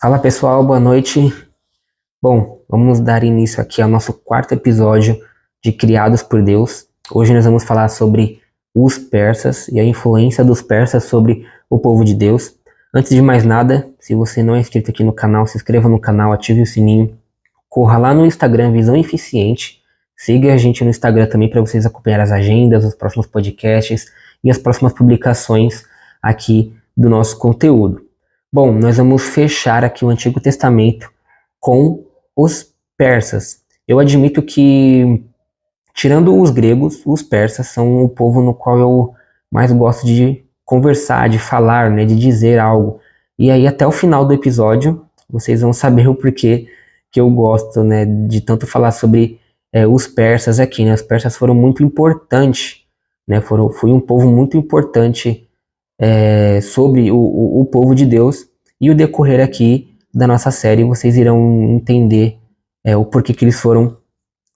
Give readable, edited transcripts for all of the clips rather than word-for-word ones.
Fala pessoal, boa noite. Bom, vamos dar início aqui ao nosso quarto episódio de Criados por Deus. Hoje nós vamos falar sobre os persas e a influência dos persas sobre o povo de Deus. Antes de mais nada, se você não é inscrito aqui no canal, se inscreva no canal, ative o sininho, corra lá no Instagram Visão Eficiente, siga a gente no Instagram também para vocês acompanhar as agendas, os próximos podcasts e as próximas publicações aqui do nosso conteúdo. Bom, nós vamos fechar aqui o Antigo Testamento com os persas. Eu admito que, tirando os gregos, os persas são o povo no qual eu mais gosto de conversar, de falar, né, de dizer algo. E aí, até o final do episódio, vocês vão saber o porquê que eu gosto, né, de tanto falar sobre os persas aqui, né? Os persas foram muito importantes, né? Foi um povo muito importante sobre o povo de Deus, e o decorrer aqui da nossa série vocês irão entender o porquê que eles foram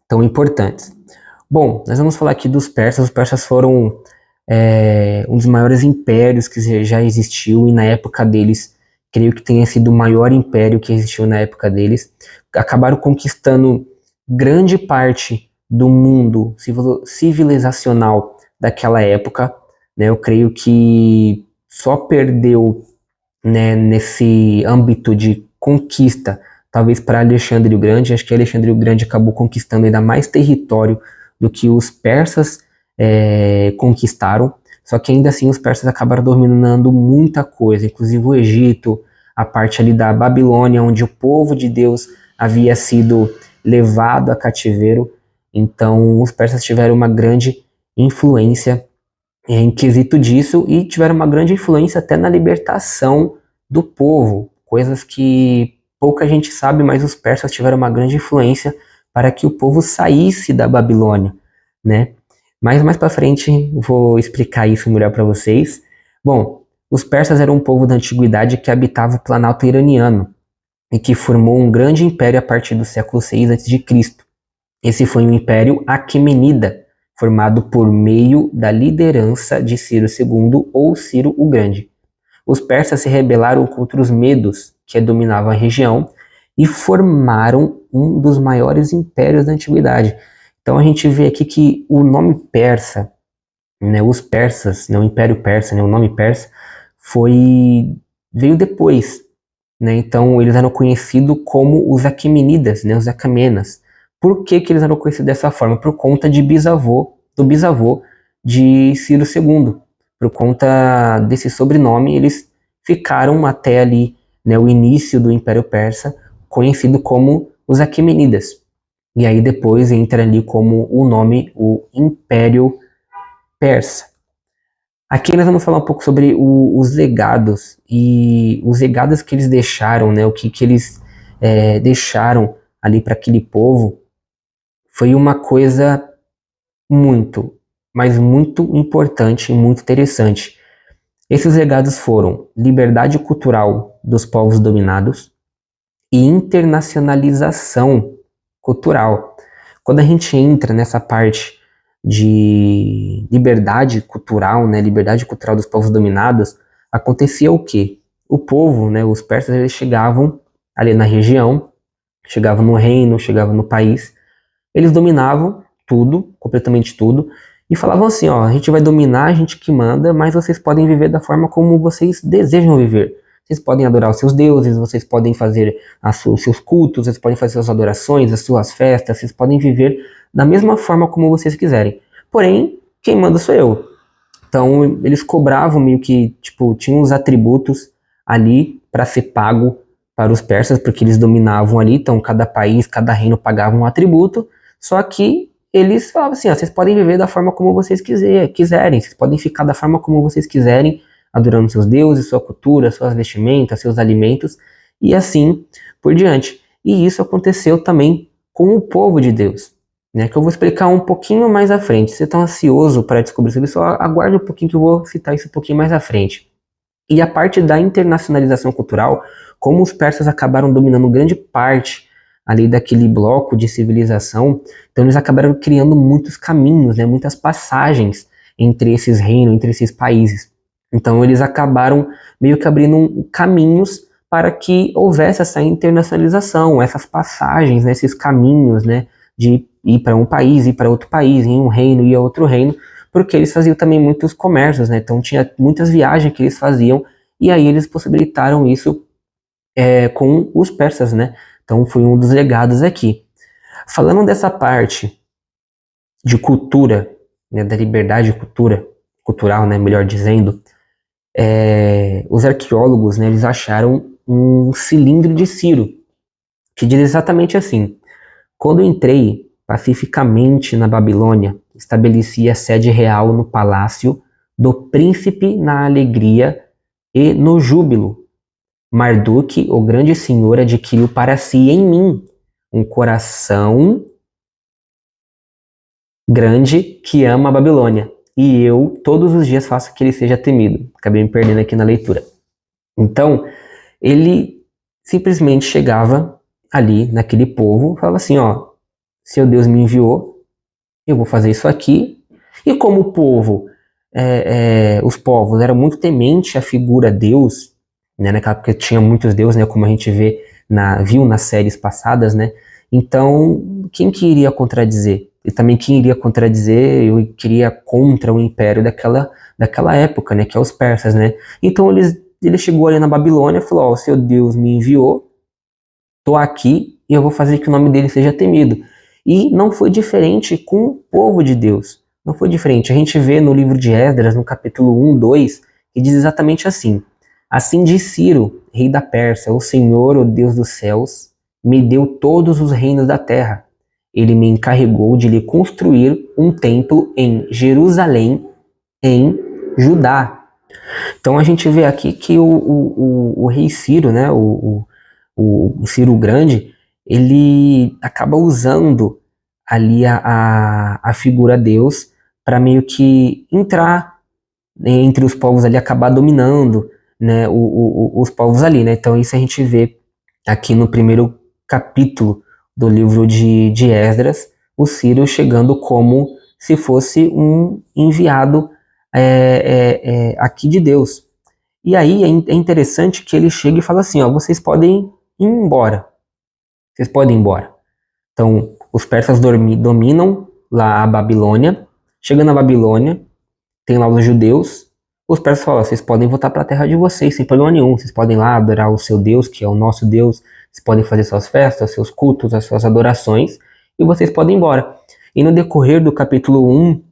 tão importantes. Bom, nós vamos falar aqui dos persas. Os persas foram um dos maiores impérios que já existiu, e na época deles, creio que tenha sido o maior império que existiu na época deles. Acabaram conquistando grande parte do mundo civilizacional daquela época, né? Eu creio que só perdeu, né, nesse âmbito de conquista, talvez para Alexandre o Grande. Acho que Alexandre o Grande acabou conquistando ainda mais território do que os persas conquistaram, só que ainda assim os persas acabaram dominando muita coisa, inclusive o Egito, a parte ali da Babilônia, onde o povo de Deus havia sido levado a cativeiro. Então os persas tiveram uma grande influência em quesito disso, e tiveram uma grande influência até na libertação do povo, coisas que pouca gente sabe, mas os persas tiveram uma grande influência para que o povo saísse da Babilônia, né? Mas mais para frente vou explicar isso melhor para vocês. Bom, os persas eram um povo da antiguidade que habitava o Planalto iraniano e que formou um grande império a partir do século 6 a.C. Esse foi um império aquemenida, formado por meio da liderança de Ciro II ou Ciro o Grande. Os persas se rebelaram contra os medos, que dominavam a região, e formaram um dos maiores impérios da antiguidade. Então a gente vê aqui que o nome persa, né, os persas, né, o Império Persa, né, o nome persa, veio depois, né? Então eles eram conhecidos como os Aquemenidas, né, os Acamenas. Por que eles eram conhecidos dessa forma? Por conta do bisavô de Ciro II. Por conta desse sobrenome, eles ficaram até ali, né, o início do Império Persa, conhecido como os Aquemenidas. E aí depois entra ali como o nome, o Império Persa. Aqui nós vamos falar um pouco sobre os legados, e os legados que eles deixaram, né, o que eles deixaram ali para aquele povo. Foi uma coisa muito, mas muito importante e muito interessante. Esses legados foram liberdade cultural dos povos dominados e internacionalização cultural. Quando a gente entra nessa parte de liberdade cultural, né, liberdade cultural dos povos dominados, acontecia o quê? O povo, né, os persas, eles chegavam ali na região, chegavam no reino, chegavam no país, eles dominavam tudo, completamente tudo, e falavam assim, ó, a gente vai dominar, a gente que manda, mas vocês podem viver da forma como vocês desejam viver. Vocês podem adorar os seus deuses, vocês podem fazer os seus cultos, vocês podem fazer suas adorações, as suas festas, vocês podem viver da mesma forma como vocês quiserem. Porém, quem manda sou eu. Então, eles cobravam meio que, tipo, tinham os atributos ali para ser pago para os persas, porque eles dominavam ali, então cada país, cada reino pagava um atributo, só que eles falavam assim, ó, vocês podem viver da forma como vocês quiserem, vocês podem ficar da forma como vocês quiserem, adorando seus deuses, sua cultura, suas vestimentas, seus alimentos, e assim por diante. E isso aconteceu também com o povo de Deus, né, que eu vou explicar um pouquinho mais à frente. Se você está ansioso para descobrir sobre isso, aguarde um pouquinho que eu vou citar isso um pouquinho mais à frente. E a parte da internacionalização cultural, como os persas acabaram dominando grande parte ali daquele bloco de civilização, então eles acabaram criando muitos caminhos, né, muitas passagens entre esses reinos, entre esses países. Então eles acabaram meio que abrindo caminhos para que houvesse essa internacionalização, essas passagens, né, esses caminhos, né, de ir para um país, ir para outro país, em um reino e outro reino, porque eles faziam também muitos comércios, né, então tinha muitas viagens que eles faziam, e aí eles possibilitaram isso com os persas, né, então foi um dos legados aqui. Falando dessa parte de cultura, né, da liberdade de cultural, né, melhor dizendo, os arqueólogos, né, eles acharam um cilindro de Ciro, que diz exatamente assim: quando entrei pacificamente na Babilônia, estabeleci a sede real no palácio do príncipe na alegria e no júbilo. Marduk, o grande senhor, adquiriu para si em mim um coração grande que ama a Babilônia. E eu todos os dias faço que ele seja temido. Acabei me perdendo aqui na leitura. Então, ele simplesmente chegava ali naquele povo, falava assim, ó, seu Deus me enviou, eu vou fazer isso aqui. E como o povo, os povos eram muito tementes à figura Deus, né, naquela época tinha muitos deuses, né, como a gente viu nas séries passadas, né, então quem que iria contradizer? E também quem iria contradizer, eu queria contra o império daquela época, né, que é os persas, né. Então ele chegou ali na Babilônia e falou, ó, seu Deus me enviou, tô aqui e eu vou fazer que o nome dele seja temido. E não foi diferente com o povo de Deus. Não foi diferente. A gente vê no livro de Esdras, no capítulo 1, 2, que diz exatamente assim: assim diz Ciro, rei da Pérsia, o Senhor, o Deus dos céus, me deu todos os reinos da terra. Ele me encarregou de lhe construir um templo em Jerusalém, em Judá. Então a gente vê aqui que o rei Ciro, né, o Ciro Grande, ele acaba usando ali a figura Deus para meio que entrar entre os povos ali, acabar dominando, né, os povos ali, né? Então isso a gente vê aqui no primeiro capítulo do livro de Esdras, o Ciro chegando como se fosse um enviado aqui de Deus. E aí é interessante que ele chega e fala assim, ó, vocês podem ir embora, vocês podem ir embora. Então, os persas dominam lá a Babilônia, chegando na Babilônia, tem lá os judeus, os persas falam, vocês podem voltar para a terra de vocês, sem problema nenhum, vocês podem ir lá adorar o seu Deus, que é o nosso Deus, vocês podem fazer suas festas, seus cultos, as suas adorações, e vocês podem ir embora. E no decorrer do capítulo 1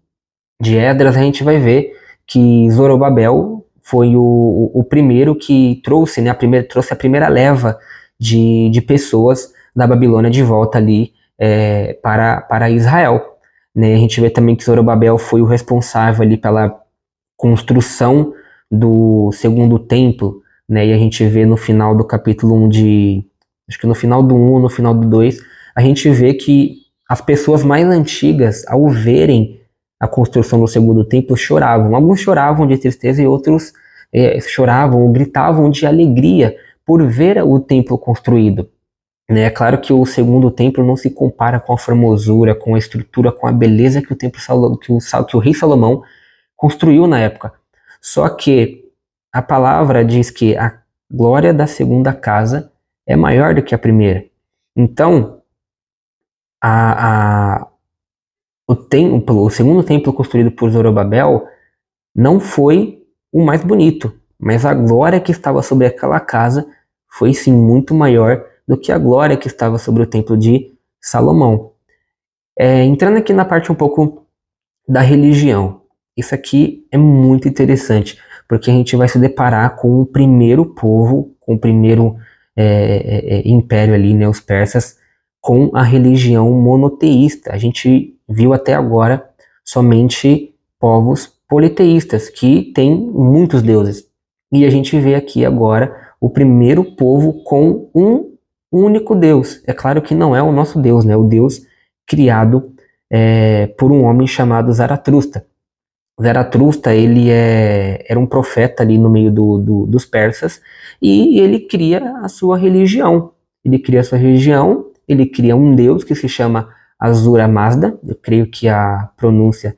de Esdras, a gente vai ver que Zorobabel foi o primeiro que trouxe, né, trouxe a primeira leva de pessoas da Babilônia de volta ali para Israel. Né? A gente vê também que Zorobabel foi o responsável ali pela construção do segundo templo, né? E a gente vê no final do capítulo 1 acho que no final do 1 ou no final do 2, a gente vê que as pessoas mais antigas, ao verem a construção do segundo templo, choravam. Alguns choravam de tristeza e outros choravam ou gritavam de alegria por ver o templo construído. Né? É claro que o segundo templo não se compara com a formosura, com a estrutura, com a beleza que que o rei Salomão construiu na época. Só que a palavra diz que a glória da segunda casa é maior do que a primeira. Então, o segundo templo construído por Zorobabel não foi o mais bonito, mas a glória que estava sobre aquela casa foi sim muito maior do que a glória que estava sobre o templo de Salomão. Entrando aqui na parte um pouco da religião, isso aqui é muito interessante, porque a gente vai se deparar com o primeiro povo, com o primeiro império ali, né, os persas, com a religião monoteísta. A gente viu até agora somente povos politeístas, que têm muitos deuses. E a gente vê aqui agora o primeiro povo com um único Deus. É claro que não é o nosso Deus, né? O Deus criado por um homem chamado Zaratustra. Zaratustra, ele era um profeta ali no meio dos persas, e ele cria a sua religião. Ele cria a sua religião, ele cria um deus que se chama Ahura Mazda, eu creio que a pronúncia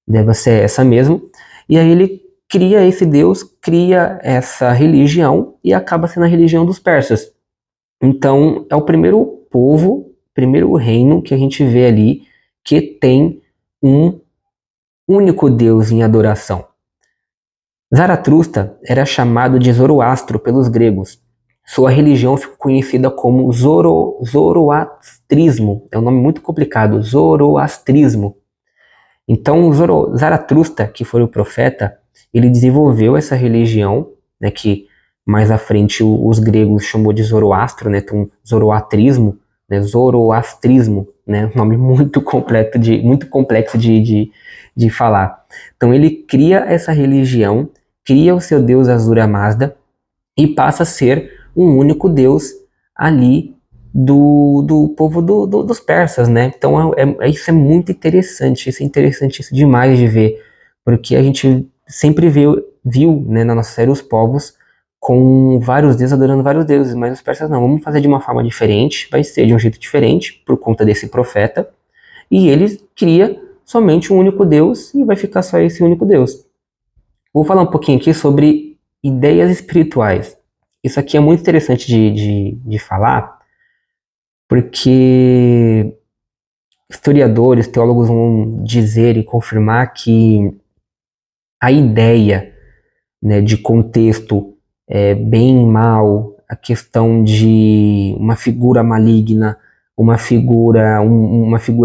deve ser essa mesmo, e aí ele cria esse Deus, cria essa religião e acaba sendo a religião dos persas. Então, é o primeiro povo, primeiro reino que a gente vê ali que tem um único Deus em adoração. Zaratustra era chamado de Zoroastro pelos gregos. Sua religião ficou conhecida como Zoroastrismo. É um nome muito complicado, Zoroastrismo. Então, Zaratustra, que foi o profeta, ele desenvolveu essa religião, né, que mais à frente os gregos chamou de Zoroastro, né, então Zoroastrismo, né, um nome muito completo muito complexo de falar. Então ele cria essa religião, cria o seu deus Ahura Mazda e passa a ser um único deus ali do povo dos persas, né? Então isso é muito interessante, isso é interessante isso demais de ver, porque a gente sempre viu, né, na nossa série os povos com vários deuses adorando vários deuses, mas os persas não, vamos fazer de uma forma diferente, vai ser de um jeito diferente por conta desse profeta, e ele cria somente um único Deus e vai ficar só esse único Deus. Vou falar um pouquinho aqui sobre ideias espirituais. Isso aqui é muito interessante de falar, porque historiadores, teólogos vão dizer e confirmar que a ideia, né, de contexto bem e mal, a questão de uma figura maligna, uma figura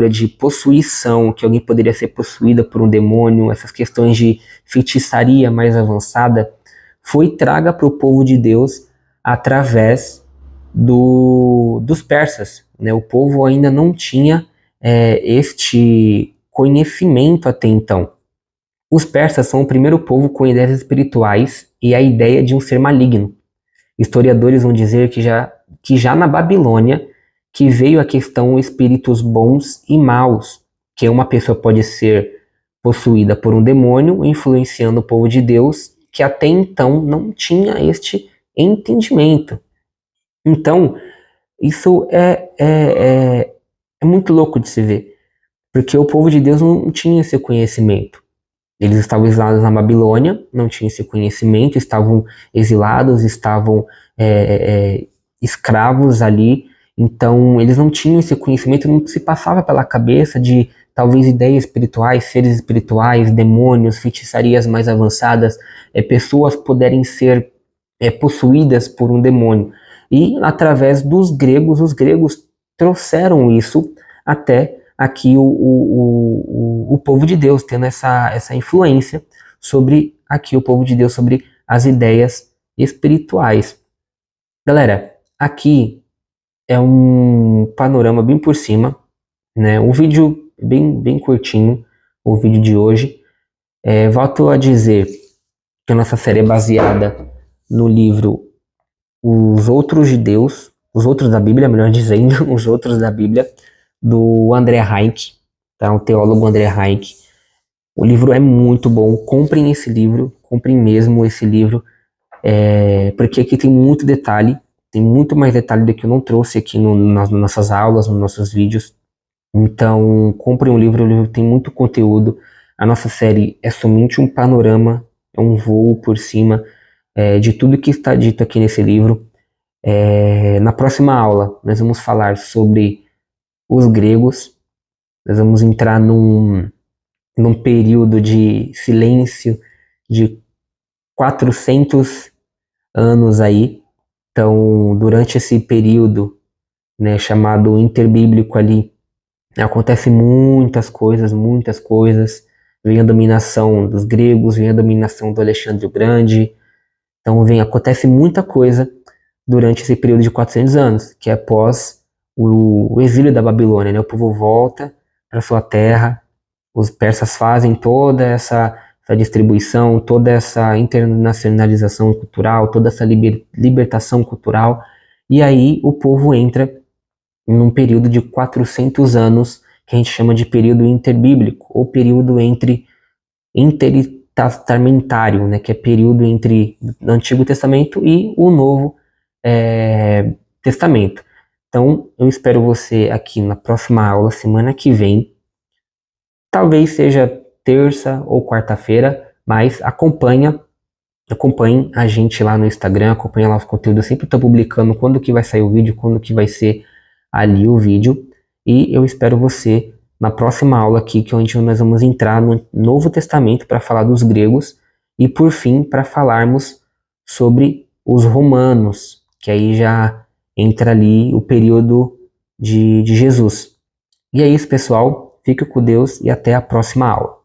de possuição, que alguém poderia ser possuída por um demônio, essas questões de feitiçaria mais avançada, foi traga para o povo de Deus através dos persas, né? O povo ainda não tinha este conhecimento até então. Os persas são o primeiro povo com ideias espirituais e a ideia de um ser maligno. Historiadores vão dizer que já na Babilônia que veio a questão espíritos bons e maus, que uma pessoa pode ser possuída por um demônio, influenciando o povo de Deus, que até então não tinha este entendimento. Então, isso é muito louco de se ver, porque o povo de Deus não tinha esse conhecimento. Eles estavam exilados na Babilônia, não tinham esse conhecimento, estavam exilados, estavam escravos ali, então eles não tinham esse conhecimento, não se passava pela cabeça de talvez ideias espirituais, seres espirituais, demônios, feitiçarias mais avançadas, pessoas poderem ser possuídas por um demônio. E através dos gregos, os gregos trouxeram isso até aqui o povo de Deus, tendo essa influência sobre aqui o povo de Deus, sobre as ideias espirituais. Galera, aqui é um panorama bem por cima, né? Um vídeo bem curtinho, o vídeo de hoje. Volto a dizer que a nossa série é baseada no livro Os Outros de Deus, Os Outros da Bíblia, melhor dizendo, Os Outros da Bíblia, do André Heinck, tá? O teólogo André Heinck. O livro é muito bom, comprem esse livro, comprem mesmo esse livro, porque aqui tem muito detalhe, tem muito mais detalhe do que eu não trouxe aqui nas nossas aulas, nos nossos vídeos. Então, comprem o livro tem muito conteúdo. A nossa série é somente um panorama, é um voo por cima de tudo que está dito aqui nesse livro. Na próxima aula, nós vamos falar sobre os gregos, nós vamos entrar num período de silêncio de 400 anos aí. Então, durante esse período, né, chamado interbíblico ali, acontece muitas coisas. Vem a dominação dos gregos, vem a dominação do Alexandre o Grande. Então, acontece muita coisa durante esse período de 400 anos, que é após o exílio da Babilônia, né? O povo volta para sua terra, os persas fazem toda essa distribuição, toda essa internacionalização cultural, toda essa libertação cultural, e aí o povo entra num período de 400 anos, que a gente chama de período interbíblico, ou período intertestamentário, né, que é período entre o Antigo Testamento e o Novo Testamento. Então, eu espero você aqui na próxima aula, semana que vem. Talvez seja terça ou quarta-feira, mas acompanhem a gente lá no Instagram, acompanhem lá os conteúdos, eu sempre estou publicando quando que vai sair o vídeo, quando que vai ser ali o vídeo, e eu espero você na próxima aula aqui, que é onde nós vamos entrar no Novo Testamento para falar dos gregos, e por fim, para falarmos sobre os romanos, que aí já entra ali o período de Jesus. E é isso, pessoal. Fique com Deus e até a próxima aula.